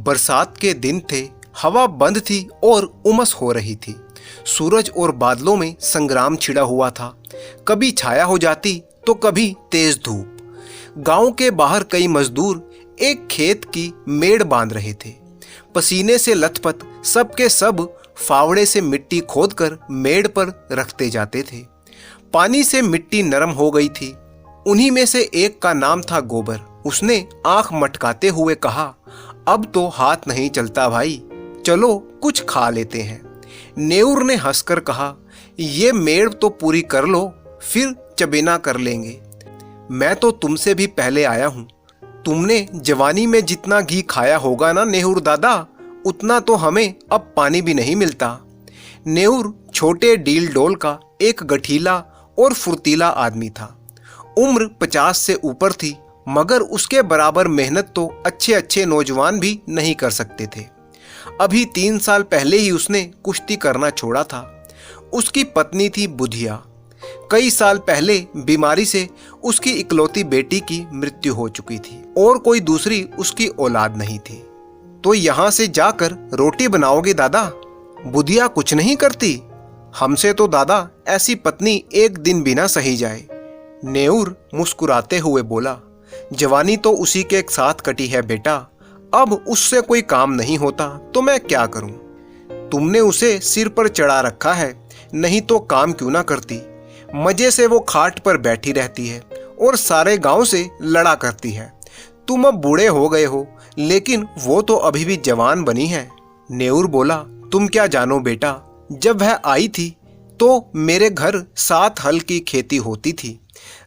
बरसात के दिन थे, हवा बंद थी और उमस हो रही थी। सूरज और बादलों में संग्राम छिड़ा हुआ था। कभी छाया हो जाती तो कभी तेज धूप। गांव के बाहर कई मजदूर एक खेत की मेड़ बांध रहे थे। पसीने से लथपथ सबके सब फावड़े से मिट्टी खोदकर मेड़ पर रखते जाते थे। पानी से मिट्टी नरम हो गई थी। उन्हीं में से एक का नाम था गोबर। उसने आंख मटकाते हुए कहा, अब तो हाथ नहीं चलता भाई, चलो कुछ खा लेते हैं। नेउर ने हंसकर कहा, ये मेड़ तो पूरी कर लो, फिर चबेना कर लेंगे। मैं तो तुमसे भी पहले आया हूं। तुमने जवानी में जितना घी खाया होगा ना नेहुर दादा, उतना तो हमें अब पानी भी नहीं मिलता। नेउर छोटे डील डोल का एक गठीला और फुर्तीला आदमी था। उम्र 50 से ऊपर थी, मगर उसके बराबर मेहनत तो अच्छे अच्छे नौजवान भी नहीं कर सकते थे। अभी 3 साल पहले ही उसने कुश्ती करना छोड़ा था। उसकी पत्नी थी बुधिया। कई साल पहले बीमारी से उसकी इकलौती बेटी की मृत्यु हो चुकी थी और कोई दूसरी उसकी औलाद नहीं थी। तो यहाँ से जाकर रोटी बनाओगे दादा? बुधिया कुछ नहीं करती। हमसे तो दादा ऐसी पत्नी एक दिन भी ना सही जाए। नेउर मुस्कुराते हुए बोला, जवानी तो उसी के साथ कटी है बेटा, अब उससे कोई काम नहीं होता तो मैं क्या करूं? तुमने उसे सिर पर चढ़ा रखा है, नहीं तो काम क्यों ना करती। मजे से वो खाट पर बैठी रहती है और सारे गांव से लड़ा करती है। तुम अब बूढ़े हो गए हो, लेकिन वो तो अभी भी जवान बनी है। नेउर बोला, तुम क्या जानो बेटा, जब वह आई थी तो मेरे घर 7 हल की खेती होती थी।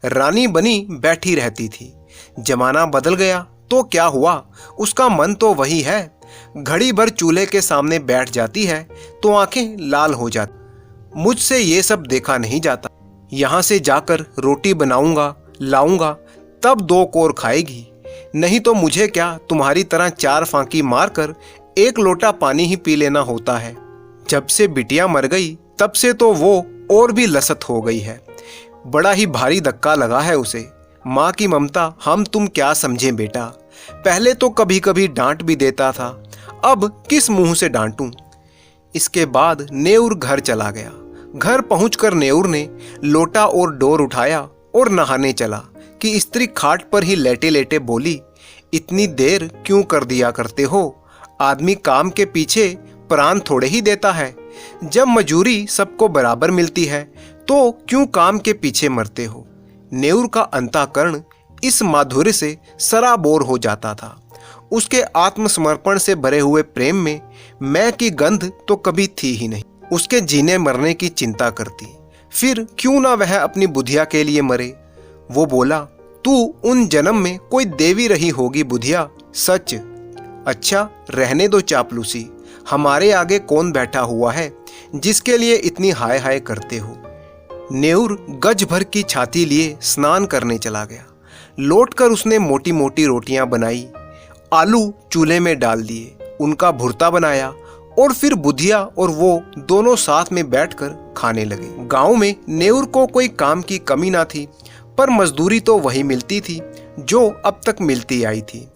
रानी बनी बैठी रहती थी। जमाना बदल गया तो क्या हुआ, उसका मन तो वही है। घड़ी भर चूल्हे के सामने बैठ जाती है तो आंखें लाल हो जाती। मुझसे ये सब देखा नहीं जाता। यहाँ से जाकर रोटी बनाऊंगा, लाऊंगा, तब 2 कोर खाएगी। नहीं तो मुझे क्या तुम्हारी तरह 4 फांकी मारकर 1 लोटा पानी ही पी लेना होता है। जब से बिटिया मर गई तब से तो वो और भी लसत हो गई है। बड़ा ही भारी धक्का लगा है उसे। माँ की ममता हम तुम क्या समझें बेटा। पहले तो कभी कभी डांट भी देता था, अब किस मुंह से डांटूं। इसके बाद नेउर घर चला गया। घर पहुंचकर नेउर ने लोटा और डोर उठाया और नहाने चला कि स्त्री खाट पर ही लेटे लेटे बोली, इतनी देर क्यों कर दिया करते हो? आदमी काम के पीछे प्राण थोड़े ही देता है। जब मजूरी सबको बराबर मिलती है तो क्यों काम के पीछे मरते हो? नेउर का अंतःकरण इस माधुर्य से सराबोर हो जाता था। उसके आत्मसमर्पण से भरे हुए प्रेम में मैं की गंध तो कभी थी ही नहीं। उसके जीने मरने की चिंता करती, फिर क्यों ना वह अपनी बुधिया के लिए मरे। वो बोला, तू उन जन्म में कोई देवी रही होगी बुधिया, सच। अच्छा रहने दो चापलूसी, हमारे आगे कौन बैठा हुआ है जिसके लिए इतनी हाय हाय करते हो। नेउर गज भर की छाती लिए स्नान करने चला गया। लौटकर उसने मोटी मोटी रोटियां बनाई, आलू चूल्हे में डाल दिए, उनका भुर्ता बनाया और फिर बुधिया और वो दोनों साथ में बैठकर खाने लगे। गांव में नेउर को कोई काम की कमी ना थी, पर मजदूरी तो वही मिलती थी जो अब तक मिलती आई थी।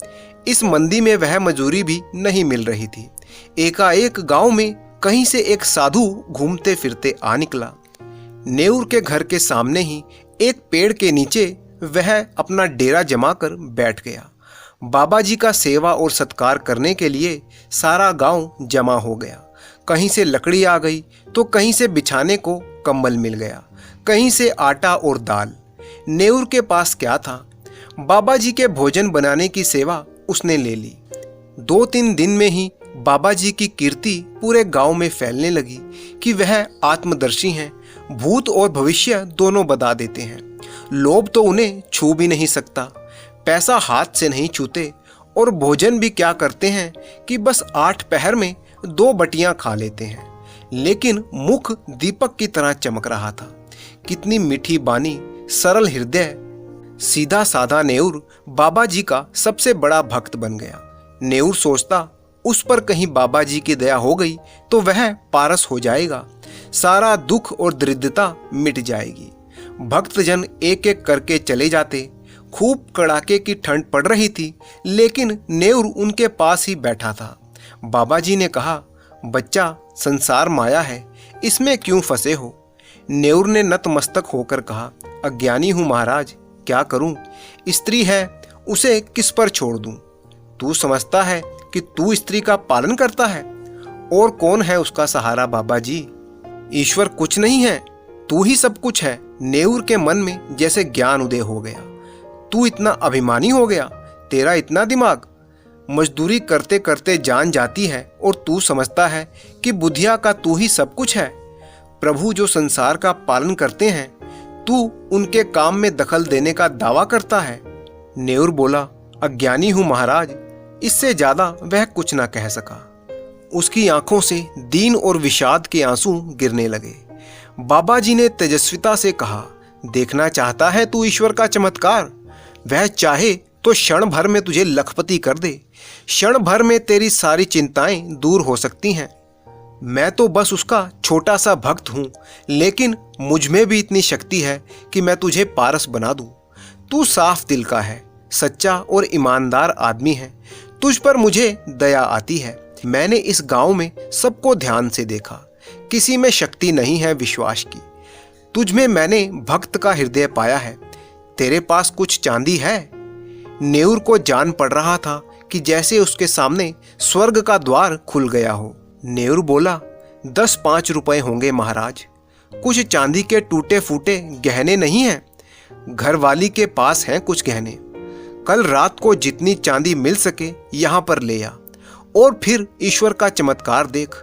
इस मंदी में वह मजदूरी भी नहीं मिल रही थी। एकाएक गांव में कहीं से एक साधु घूमते फिरते आ निकला। नेउर के घर के सामने ही एक पेड़ के नीचे वह अपना डेरा जमाकर बैठ गया। बाबा जी का सेवा और सत्कार करने के लिए सारा गांव जमा हो गया। कहीं से लकड़ी आ गई तो कहीं से बिछाने को कंबल मिल गया, कहीं से आटा और दाल। नेउर के पास क्या था? बाबा जी के भोजन बनाने की सेवा उसने ले ली। 2-3 दिन में ही बाबा जी की कीर्ति पूरे गांव में फैलने लगी कि वह आत्मदर्शी हैं, भूत और भविष्य दोनों बता देते हैं। लोभ तो उन्हें छू भी नहीं सकता, पैसा हाथ से नहीं छूते और भोजन भी क्या करते हैं कि बस 8 पहर में 2 बटियां खा लेते हैं। लेकिन मुख दीपक की तरह चमक रहा था। कितनी मीठी बानी, सरल हृदय, सीधा साधा नेउर बाबा जी का सबसे बड़ा भक्त बन गया। नेउर सोचता, उस पर कहीं बाबा जी की दया हो गई तो वह पारस हो जाएगा, सारा दुख और दरिद्रता मिट जाएगी। भक्तजन एक एक करके चले जाते, खूब कड़ाके की ठंड पड़ रही थी, लेकिन नेउर उनके पास ही बैठा था। बाबा जी ने कहा, बच्चा, संसार माया है, इसमें क्यों फंसे हो? नेउर ने नतमस्तक होकर कहा, अज्ञानी हूं महाराज, क्या करूं? स्त्री है, उसे किस पर छोड़ दूं? तू समझता है कि तू स्त्री का पालन करता है? और कौन है उसका सहारा बाबा जी? ईश्वर कुछ नहीं है, तू ही सब कुछ है। नेउर के मन में जैसे ज्ञान उदय हो गया। तू इतना अभिमानी हो गया, तेरा इतना दिमाग? मजदूरी करते करते जान जाती है और तू समझता है कि बुधिया का तू ही सब कुछ है। प्रभु जो संसार का पालन करते हैं, तू उनके काम में दखल देने का दावा करता है। नेउर बोला, अज्ञानी हूं महाराज। इससे ज्यादा वह कुछ ना कह सका। उसकी आंखों से दीन और विषाद के आंसू गिरने लगे। बाबा जी ने तेजस्विता से कहा, देखना चाहता है तू ईश्वर का चमत्कार? वह चाहे तो क्षण भर में तुझे लखपति कर दे। क्षण भर में तेरी सारी चिंताएं दूर हो सकती हैं। मैं तो बस उसका छोटा सा भक्त हूं, लेकिन मुझ में भी इतनी शक्ति है कि मैं तुझे पारस बना दूं। तू साफ दिल का है, सच्चा और ईमानदार आदमी है। तुझ पर मुझे दया आती है। मैंने इस गांव में सबको ध्यान से देखा, किसी में शक्ति नहीं है विश्वास की। तुझ में मैंने भक्त का हृदय पाया है। तेरे पास कुछ चांदी है? नेउर को जान पड़ रहा था कि जैसे उसके सामने स्वर्ग का द्वार खुल गया हो। नेउर बोला, 10-5 रुपए होंगे महाराज। कुछ चांदी के टूटे फूटे गहने नहीं हैं? घरवाली के पास हैं कुछ गहने। कल रात को जितनी चांदी मिल सके यहाँ पर ले आ, और फिर ईश्वर का चमत्कार देख।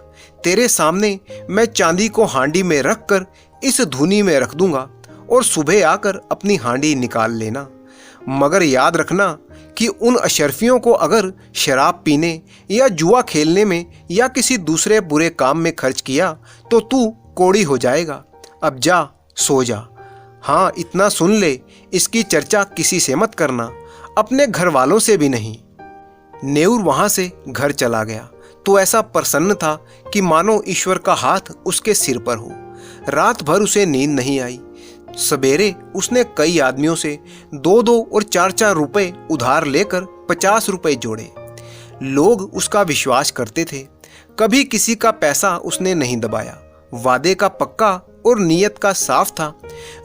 तेरे सामने मैं चांदी को हांडी में रखकर इस धुनी में रख दूंगा और सुबह आकर अपनी हांडी निकाल लेना। मगर याद रखना कि उन अशरफियों को अगर शराब पीने या जुआ खेलने में या किसी दूसरे बुरे काम में खर्च किया तो तू कोड़ी हो जाएगा। अब जा, सो जा। हाँ, इतना सुन ले, इसकी चर्चा किसी से मत करना, अपने घर वालों से भी नहीं। नेउर वहां से घर चला गया तो ऐसा प्रसन्न था कि मानो ईश्वर का हाथ उसके सिर पर हो। रात भर उसे नींद नहीं आई। सवेरे उसने कई आदमियों से 2-2 और 4-4 रुपए उधार लेकर 50 रुपए जोड़े। लोग उसका विश्वास करते थे। कभी किसी का पैसा उसने नहीं दबाया। वादे का पक्का और नीयत का साफ था।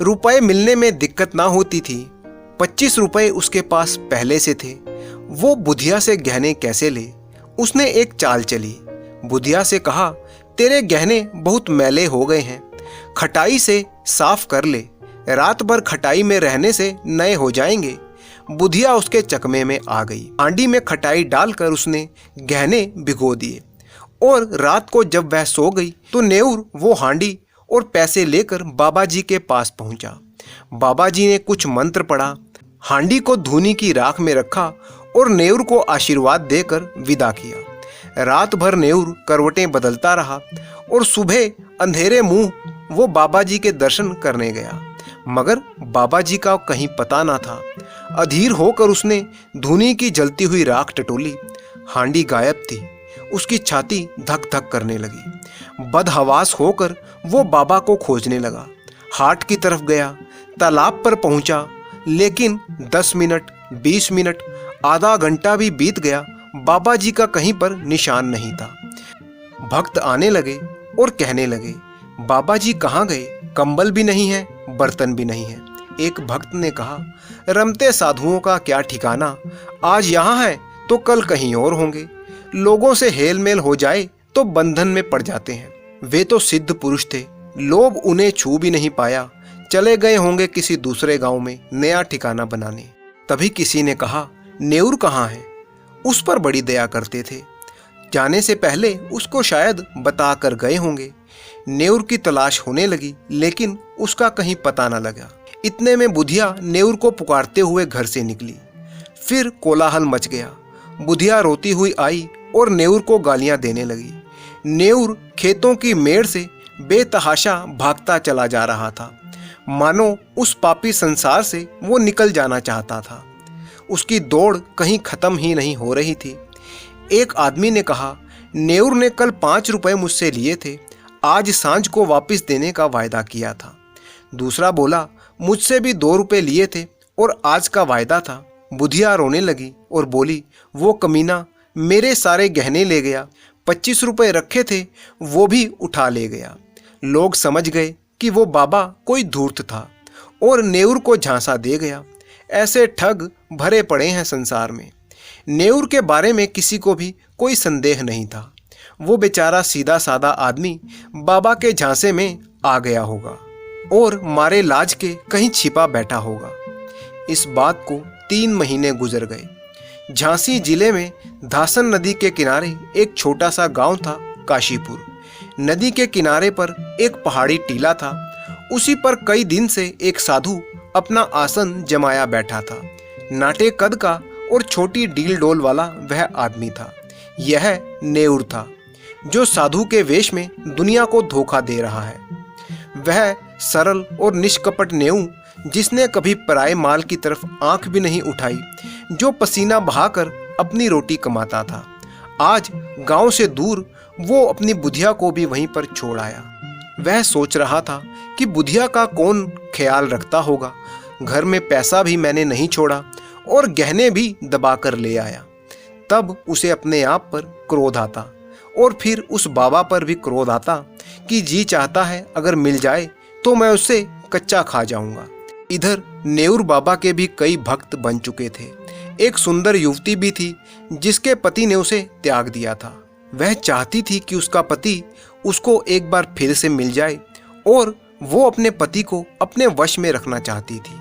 रुपए मिलने में दिक्कत ना होती थी। 25 रुपए उसके पास पहले से थे। वो बुधिया से गहने कैसे ले? उसने एक चाल चली। बुधिया से कहा, तेरे गहने बहुत मैले हो गए हैं, खटाई से साफ कर ले। रात भर खटाई में रहने से नए हो जाएंगे। बुधिया उसके चकमे में आ गई। हांडी में खटाई डालकर उसने गहने भिगो दिए और रात को जब वह सो गई तो नेउर वो हांडी और पैसे लेकर बाबा जी के पास पहुंचा। बाबा जी ने कुछ मंत्र पढ़ा, हांडी को धूनी की राख में रखा और नेउर को आशीर्वाद देकर विदा किया। रात भर नेउर करवटें बदलता रहा और सुबह अंधेरे मुंह वो बाबा जी के दर्शन करने गया, मगर बाबा जी का कहीं पता ना था। अधीर होकर उसने धूनी की जलती हुई राख टटोली। हांडी गायब थी। उसकी छाती धक धक करने लगी। बदहवास होकर वो बाबा को खोजने लगा। हाट की तरफ गया, तालाब पर पहुंचा, लेकिन 10 मिनट, 20 मिनट, आधा घंटा भी बीत गया, बाबा जी का कहीं पर निशान नहीं था। भक्त आने लगे और कहने लगे, बाबा जी कहाँ गए? कंबल भी नहीं है, बर्तन भी नहीं है। एक भक्त ने कहा, रमते साधुओं का क्या ठिकाना, आज यहाँ है तो कल कहीं और होंगे। लोगों से हेल मेल हो जाए तो बंधन में पड़ जाते हैं। वे तो सिद्ध पुरुष थे, लोग उन्हें छू भी नहीं पाया, चले गए होंगे किसी दूसरे गांव में नया ठिकाना बनाने। तभी किसी ने कहा, नेउर कहाँ है? उस पर बड़ी दया करते थे, जाने से पहले उसको शायद बता कर गए होंगे। नेउर की तलाश होने लगी, लेकिन उसका कहीं पता न लगा। इतने में बुधिया नेउर को पुकारते हुए घर से निकली। फिर कोलाहल मच गया। बुधिया रोती हुई आई और नेउर को गालियां देने लगी। नेउर खेतों की मेड़ से बेतहाशा भागता चला जा रहा था, मानो उस पापी संसार से वो निकल जाना चाहता था। उसकी दौड़ कहीं खत्म ही नहीं हो रही थी। एक आदमी ने कहा, नेउर ने कल 5 रुपए मुझसे लिए थे, आज सांझ को वापस देने का वायदा किया था। दूसरा बोला, मुझसे भी 2 रुपए लिए थे और आज का वायदा था। बुधिया रोने लगी और बोली, वो कमीना मेरे सारे गहने ले गया, 25 रुपए रखे थे वो भी उठा ले गया। लोग समझ गए कि वो बाबा कोई धूर्त था और नेउर को झांसा दे गया। ऐसे ठग भरे पड़े हैं संसार में। नेउर के बारे में किसी को भी कोई संदेह नहीं था। वो बेचारा सीधा साधा आदमी बाबा के झांसे में आ गया होगा और मारे लाज के कहीं छिपा बैठा होगा। इस बात को 3 महीने गुजर गए। झांसी जिले में धासन नदी के किनारे एक छोटा सा गांव था, काशीपुर। नदी के किनारे पर एक पहाड़ी टीला था। उसी पर कई दिन से एक साधु अपना आसन जमाया बैठा था। नाटे कद का और छोटी डील डोल वाला वह आदमी था। यह नेउर था, जो साधु के वेश में दुनिया को धोखा दे रहा है। वह सरल और निष्कपट नेऊ, जिसने कभी पराये माल की तरफ आंख भी नहीं उठाई, जो पसीना बहाकर अपनी रोटी कमाता था, आज गांव से दूर वो अपनी बुधिया को भी वहीं पर छोड़ आया। वह सोच रहा था कि बुधिया का कौन ख्याल रखता होगा। घर में पैसा भी मैंने नहीं छोड़ा और गहने भी दबा कर ले आया। तब उसे अपने आप पर क्रोध आता और फिर उस बाबा पर भी क्रोध आता कि जी चाहता है अगर मिल जाए तो मैं उससे कच्चा खा जाऊंगा। इधर नेउर बाबा के भी कई भक्त बन चुके थे। एक सुंदर युवती भी थी जिसके पति ने उसे त्याग दिया था। वह चाहती थी कि उसका पति उसको एक बार फिर से मिल जाए और वो अपने पति को अपने वश में रखना चाहती थी।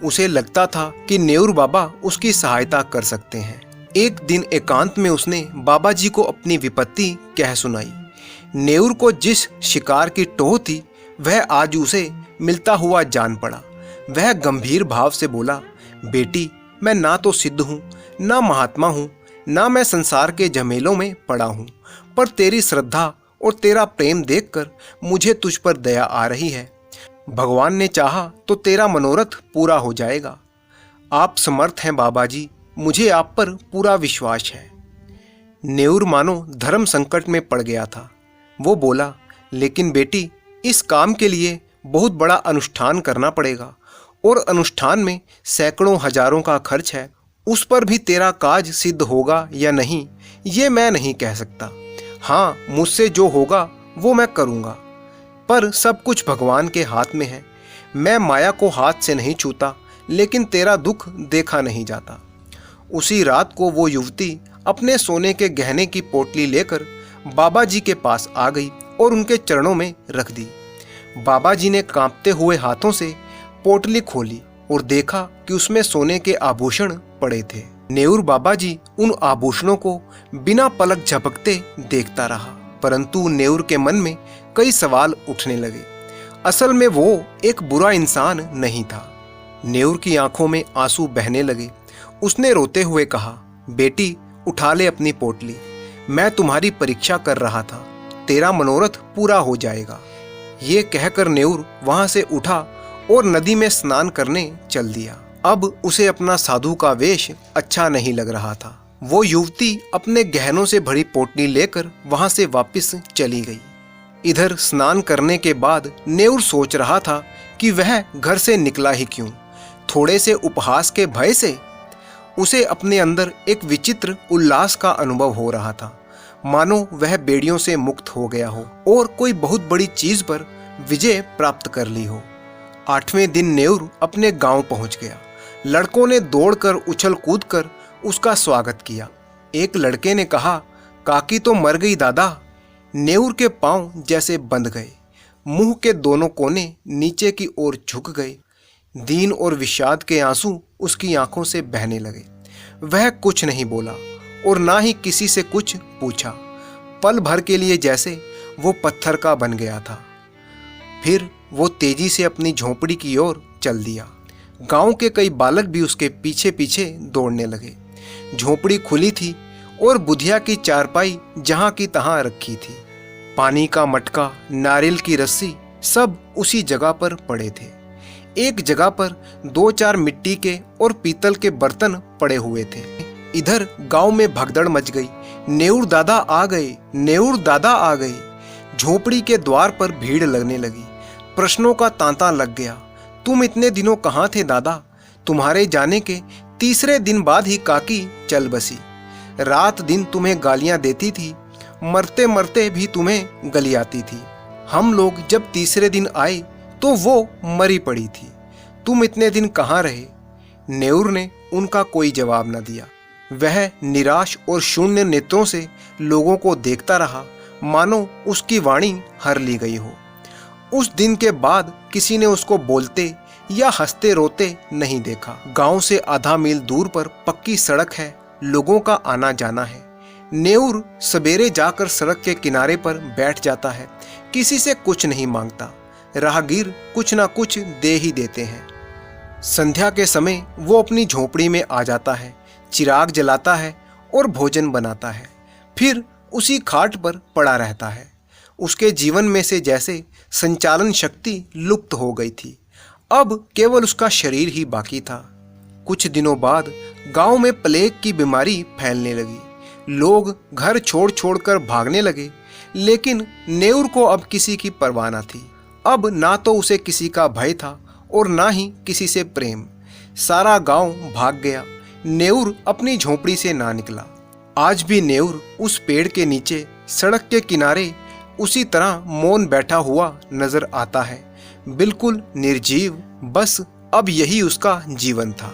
उसे लगता था कि नेउर बाबा उसकी सहायता कर सकते हैं। एक दिन एकांत में उसने बाबा जी को अपनी विपत्ति कह सुनाई। नेउर को जिस शिकार की टोह थी वह आज उसे मिलता हुआ जान पड़ा। वह गंभीर भाव से बोला, बेटी मैं ना तो सिद्ध हूँ, ना महात्मा हूँ, ना मैं संसार के झमेलों में पड़ा हूँ, पर तेरी श्रद्धा और तेरा प्रेम देखकर मुझे तुझ पर दया आ रही है। भगवान ने चाहा तो तेरा मनोरथ पूरा हो जाएगा। आप समर्थ हैं बाबा जी, मुझे आप पर पूरा विश्वास है। नेउर मानो धर्म संकट में पड़ गया था। वो बोला, लेकिन बेटी इस काम के लिए बहुत बड़ा अनुष्ठान करना पड़ेगा और अनुष्ठान में सैकड़ों हजारों का खर्च है। उस पर भी तेरा काज सिद्ध होगा या नहीं ये मैं नहीं कह सकता। हाँ, मुझसे जो होगा वो मैं करूँगा, पर सब कुछ भगवान के हाथ में है। मैं माया को हाथ से नहीं छूता, लेकिन तेरा दुख देखा नहीं जाता। उसी रात को वो युवती अपने सोने के गहने की पोटली लेकर बाबा जी के पास आ गई और उनके चरणों में रख दी। बाबा जी ने कांपते हुए हाथों से पोटली खोली और देखा कि उसमें सोने के आभूषण पड़े थे। नेउर बाबा जी उन आभूषणों को बिना पलक झपकते देखता रहा, परंतु नेउर के मन में कई सवाल उठने लगे। असल में वो एक बुरा इंसान नहीं था। नेउर की आंखों में आंसू बहने लगे। उसने रोते हुए कहा, बेटी उठा ले अपनी पोटली, मैं तुम्हारी परीक्षा कर रहा था, तेरा मनोरथ पूरा हो जाएगा। ये कहकर नेउर वहां से उठा और नदी में स्नान करने चल दिया। अब उसे अपना साधु का वेश अच्छा नहीं लग रहा था। वो युवती अपने गहनों से भरी पोटली लेकर वहां से वापस चली गई। इधर स्नान करने के बाद नेउर सोच रहा था कि वह घर से निकला ही क्यों। थोड़े से उपहास के भय से उसे अपने अंदर एक विचित्र उल्लास का अनुभव हो रहा था, मानो वह बेड़ियों से मुक्त हो गया हो और कोई बहुत बड़ी चीज पर विजय प्राप्त कर ली हो। 8वें दिन नेउर अपने गांव पहुंच गया। लड़कों ने दौड़कर उछल कूद कर उसका स्वागत किया। एक लड़के ने कहा, काकी तो मर गई दादा। नेउर के पांव जैसे बंध गए, मुंह के दोनों कोने नीचे की ओर झुक गए। दीन और विषाद के आंसू उसकी आंखों से बहने लगे। वह कुछ नहीं बोला और ना ही किसी से कुछ पूछा। पल भर के लिए जैसे वो पत्थर का बन गया था। फिर वो तेजी से अपनी झोंपड़ी की ओर चल दिया। गांव के कई बालक भी उसके पीछे पीछे दौड़ने लगे। झोंपड़ी खुली थी और बुधिया की चारपाई जहां की तहां रखी थी। पानी का मटका, नारियल की रस्सी सब उसी जगह पर पड़े थे। एक जगह पर 2-4 मिट्टी के और पीतल के बर्तन पड़े हुए थे। इधर गांव में भगदड़ मच गई। नेउर दादा आ गए, नेउर दादा आ गए। झोपड़ी के द्वार पर भीड़ लगने लगी। प्रश्नों का तांता लग गया। तुम इतने दिनों कहाँ थे दादा? तुम्हारे जाने के तीसरे दिन बाद ही काकी चल बसी। रात दिन तुम्हें गालियां देती थी, मरते मरते भी तुम्हें गली आती थी। हम लोग जब तीसरे दिन आए तो वो मरी पड़ी थी। तुम इतने दिन कहाँ रहे? नेउर ने उनका कोई जवाब न दिया। वह निराश और शून्य नेत्रों से लोगों को देखता रहा, मानो उसकी वाणी हर ली गई हो। उस दिन के बाद किसी ने उसको बोलते या हंसते रोते नहीं देखा। गांव से आधा मील दूर पर पक्की सड़क है, लोगों का आना जाना है। नेउर सवेरे जाकर सड़क के किनारे पर बैठ जाता है, किसी से कुछ नहीं मांगता। राहगीर कुछ ना कुछ दे ही देते हैं। संध्या के समय वो अपनी झोपड़ी में आ जाता है, चिराग जलाता है और भोजन बनाता है, फिर उसी खाट पर पड़ा रहता है। उसके जीवन में से जैसे संचालन शक्ति लुप्त हो गई थी, अब केवल उसका शरीर ही बाकी था। कुछ दिनों बाद गांव में प्लेग की बीमारी फैलने लगी। लोग घर छोड़ छोड़कर भागने लगे, लेकिन नेउर को अब किसी की परवाह न थी। अब ना तो उसे किसी का भय था और ना ही किसी से प्रेम। सारा गांव भाग गया, नेउर अपनी झोपड़ी से ना निकला। आज भी नेउर उस पेड़ के नीचे सड़क के किनारे उसी तरह मौन बैठा हुआ नजर आता है, बिल्कुल निर्जीव। बस अब यही उसका जीवन था।